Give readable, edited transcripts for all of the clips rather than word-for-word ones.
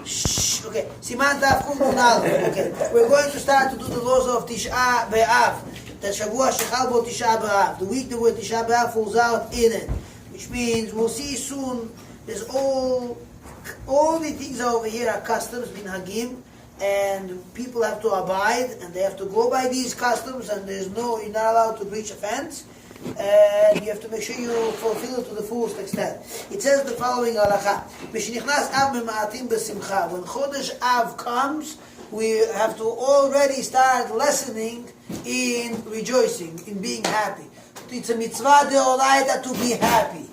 Shh. Okay. Siman Tav Kuf Nun Aleph. Okay. We're going to start to do the laws of Tisha B'Av. The Shavua Shechal Bo Tisha B'Av. The week the word Tisha B'Av falls out in it, which means we'll see soon. There's all the things over here are customs, minhagim, and people have to abide, and they have to go by these customs, and you're not allowed to breach a fence. And you have to make sure you fulfill it to the fullest extent. It says the following halacha: when Chodesh Av comes, we have to already start lessening in rejoicing, in being happy. It's a mitzvah deoraita to be happy.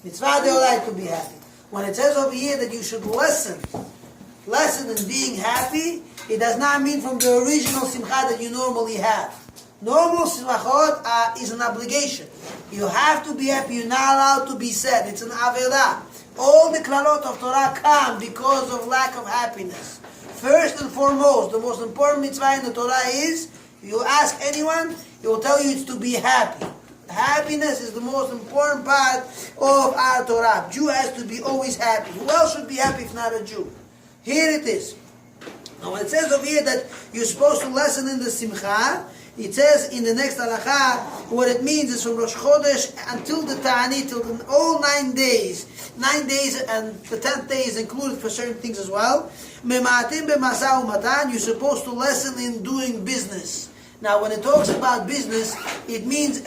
Mitzvah deoraita to be happy. When it says over here that you should lessen in being happy, it does not mean from the original simcha that you normally have. Normal simchot is an obligation. You have to be happy. You're not allowed to be sad. It's an averah. All the klalot of Torah come because of lack of happiness. First and foremost, the most important mitzvah in the Torah is, you ask anyone, he will tell you it's to be happy. Happiness is the most important part of our Torah. Jew has to be always happy. Who else should be happy if not a Jew? Here it is. Now when it says over here that you're supposed to lessen in the simcha, it says in the next halakha, what it means is from Rosh Chodesh until the Ta'anit, till all 9 days. 9 days and the 10th day is included for certain things as well. Mema'atim b'masa u'matan, you're supposed to lessen in doing business. Now when it talks about business, it means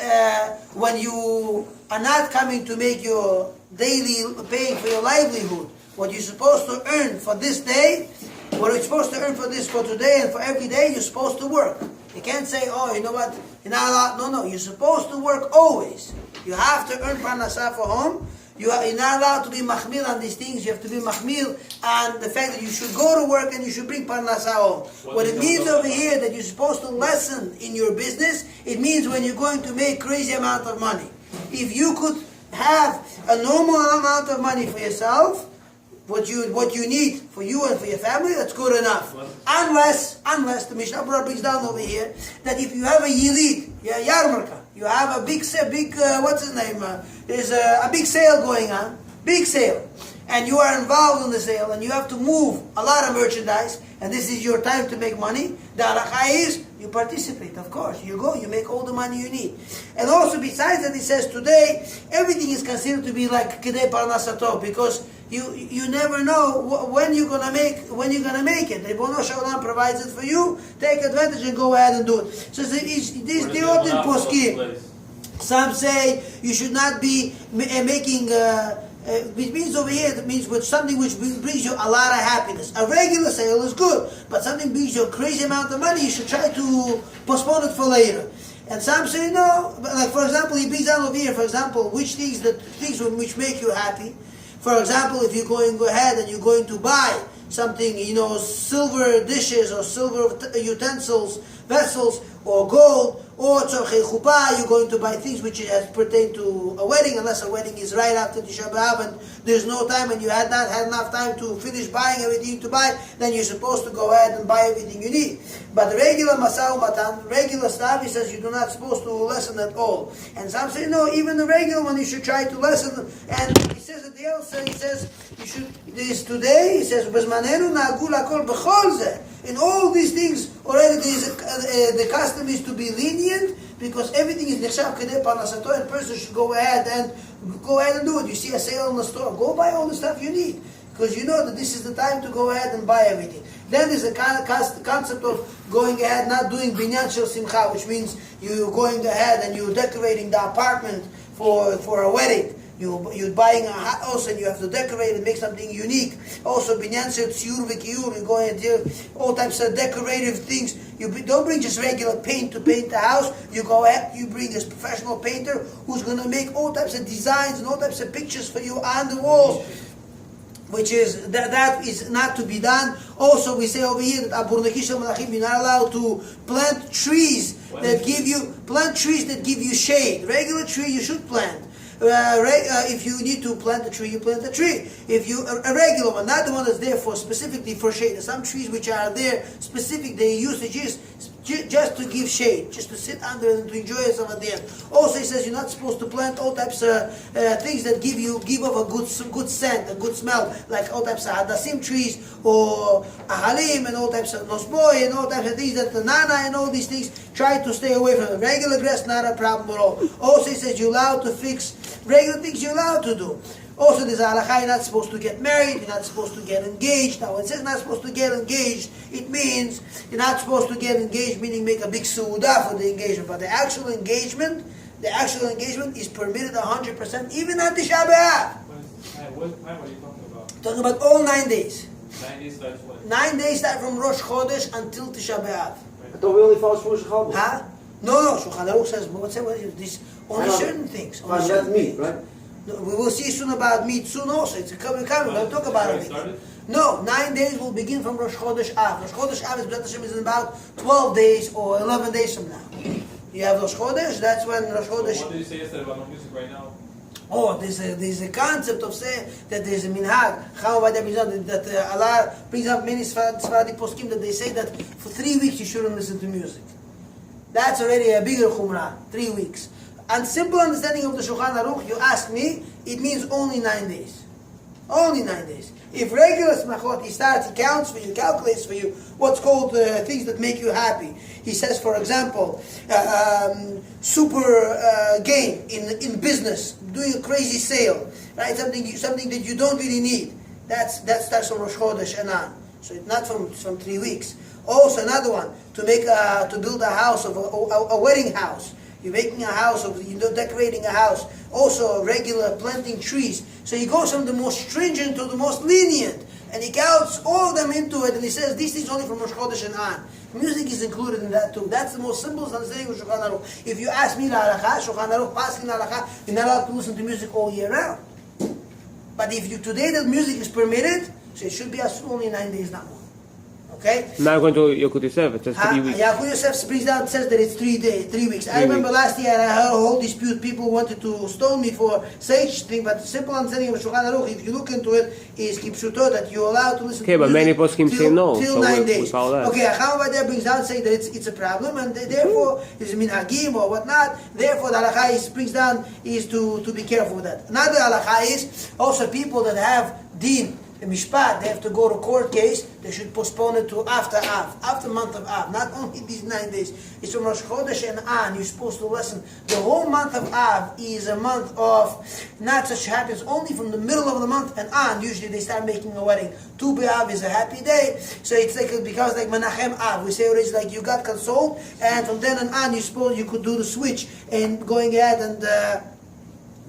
when you are not coming to make your daily paying for your livelihood, what you're supposed to earn for this day, what you're supposed to earn for today and for every day, you're supposed to work. You can't say, oh, you know what, you're not allowed. No, you're supposed to work always. You have to earn parnasah for home. You're not allowed to be mahmil on these things. You have to be mahmil on the fact that you should go to work and you should bring parnasah home. What it means over here, that you're supposed to lessen in your business, it means when you're going to make crazy amount of money. If you could have a normal amount of money for yourself, what you need for you and for your family, that's good enough. Unless the Mishnah Berurah brings down over here that if you have a yilid, yarmarka, you have a big what's his name? There's a big sale going on, big sale, and you are involved in the sale, and you have to move a lot of merchandise, and this is your time to make money. The halakha is you participate, of course. You go, you make all the money you need. And also besides that, it says today everything is considered to be like kedei parnasato, because you never know when you're gonna make it. The Ribono Shel Olam provides it for you. Take advantage and go ahead and do it. So these deotin poskim. Some say you should not be making. Which means over here, that means with something which brings you a lot of happiness. A regular sale is good, but something brings you a crazy amount of money, you should try to postpone it for later. And some say no. Like for example, he brings down over here, for example, which things which make you happy. For example, if you're going to go ahead and you're going to buy something, silver dishes or silver utensils, vessels, or gold, or tzorchei chuppah, you're going to buy things which pertain to a wedding, unless a wedding is right after Tisha B'Av and there's no time and you had not had enough time to finish buying everything to buy, then you're supposed to go ahead and buy everything you need. But the regular masau matan, regular stuff, he says you're not supposed to lessen at all. And some say no, even the regular one you should try to lessen. And he says at the end, he says you should. This today he says bezmanenu na'agu lakol b'chol zeh. In all these things already the custom is to be lenient, because everything is nechshav kedei parnasato, and person should go ahead and do it. You see a sale in the store, go buy all the stuff you need, because you know that this is the time to go ahead and buy everything. Then there's a concept of going ahead, not doing binyan shel simcha, which means you're going ahead and you're decorating the apartment for a wedding. You're buying a house and you have to decorate and make something unique. Also, binyan shel tziyur v'kiyur, you go and do all types of decorative things. You don't bring just regular paint to paint the house. You go ahead, you bring this professional painter who's going to make all types of designs and all types of pictures for you on the walls. Which is that is not to be done. Also, we say over here that you're not allowed to plant trees that give you shade. Regular tree you should plant. If you need to plant a tree, you plant a tree. If you a regular one, not the one that's there specifically for shade. Some trees which are there specific, their usage is just to give shade, just to sit under it and to enjoy yourself at the end. Also, he says you're not supposed to plant all types of things that give off a good scent, a good smell, like all types of hadassim trees or ahalim and all types of nosboi and all types of things that the nana and all these things. Try to stay away from the regular grass, not a problem at all. Also, he says you're allowed to fix regular things. You're allowed to do. Also, there's a halakha, you're not supposed to get married, you're not supposed to get engaged. Now, when it says not supposed to get engaged, it means you're not supposed to get engaged, meaning make a big suudah for the engagement. But the actual engagement is permitted 100%, even at Tisha B'Av. What time are you talking about? Talking about all 9 days. 9 days starts what? 9 days start from Rosh Chodesh until Tisha B'Av. I thought we only follow Rosh Chodesh. Huh? No, Shulchan Aruch says, what is this? Only certain things. Only Fine, certain that's meat, right? We will see soon about meat soon also. It's coming. We'll talk about it. No, 9 days will begin from Rosh Chodesh Av. Rosh Chodesh Av is in about 12 days or 11 days from now. You have Rosh Chodesh, that's when Rosh Chodesh... So what did you say yesterday about no music right now? Oh, there's a concept of saying that there's a minhag. That Allah brings up many Sephardic poskim that they say that for 3 weeks you shouldn't listen to music. That's already a bigger chumrah, 3 weeks. And simple understanding of the Shulchan Aruch, you ask me, it means only 9 days. Only 9 days. If regular smachot, he counts for you, calculates for you what's called things that make you happy. He says, for example, super gain in business, doing a crazy sale, right? Something that you don't really need. That starts from Rosh Chodesh and on. So it's not from 3 weeks. Also another one, to build a house of a wedding house. You're making a house, decorating a house. Also, regular planting trees. So he goes from the most stringent to the most lenient. And he counts all of them into it. And he says, these things only from Rosh Chodesh and on. Music is included in that too. That's the most simplest understanding of Shulchan Aruch. If you ask me, Shulchan Aruch, Paskin Halakha, you're not allowed to listen to music all year round. But if today that music is permitted, so it should be only 9 days, not more. Okay? Now going to Yokut Yosef, it says 3 weeks. Yokut Yosef brings down, says that it's 3 weeks. I remember last year I had a whole dispute. People wanted to stone me for such thing, but the simple understanding of Shulchan Aruch, if you look into it, is kipshuto, that you're allowed to listen to but many poskim say no. Till so 9 days. We follow that. Okay, Acham there brings down saying that it's a problem, and therefore it's minhagim or whatnot. Therefore, the halakha brings down is to be careful with that. Another halakha is also people that have din. A mishpat, they have to go to court case, they should postpone it to after Av, after month of Av, not only these 9 days. It's from Rosh Chodesh and on, you're supposed to listen. The whole month of Av is a month of not such happiness, only from the middle of the month and on, usually they start making a wedding. Tu B'Av is a happy day, so it's like, it becomes like Menachem Av. We say already like you got consoled, and from then on, you could do the switch and going ahead and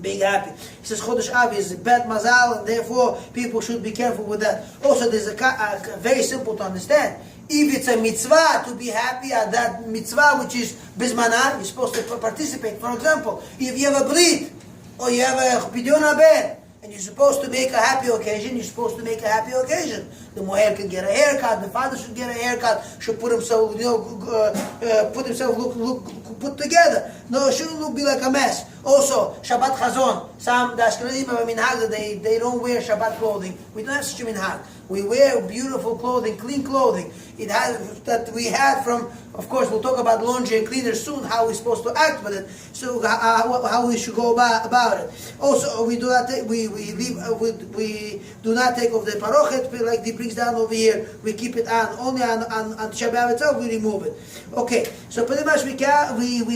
being happy. He says Chodesh Av is bad mazal, and therefore people should be careful with that. Also, there's a very simple to understand. If it's a mitzvah to be happy at that mitzvah, which is bismana, you're supposed to participate. For example, if you have a brit or you have a pidyon haben, and you're supposed to make a happy occasion, you're supposed to make a happy occasion. The moher can get a haircut, the father should get a haircut, should put himself, look put together. No, it shouldn't be like a mess. Also, Shabbat Chazon. Some, the Ashkenazim have a minhag that they don't wear Shabbat clothing. We don't have such a minhag. We wear beautiful clothing, clean clothing. It has, that we had from, of course, we'll talk about laundry and cleaners soon, how we're supposed to act with it. So, how we should go about it. Also, we do not take, we do not take off the parochet, like it brings down over here. We keep it on. Only on Shabbat itself, we remove it. Okay, so pretty much we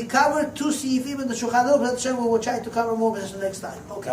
covered 2 seifim in the Shulchan Aruch. We will try to cover more of this next time. Okay.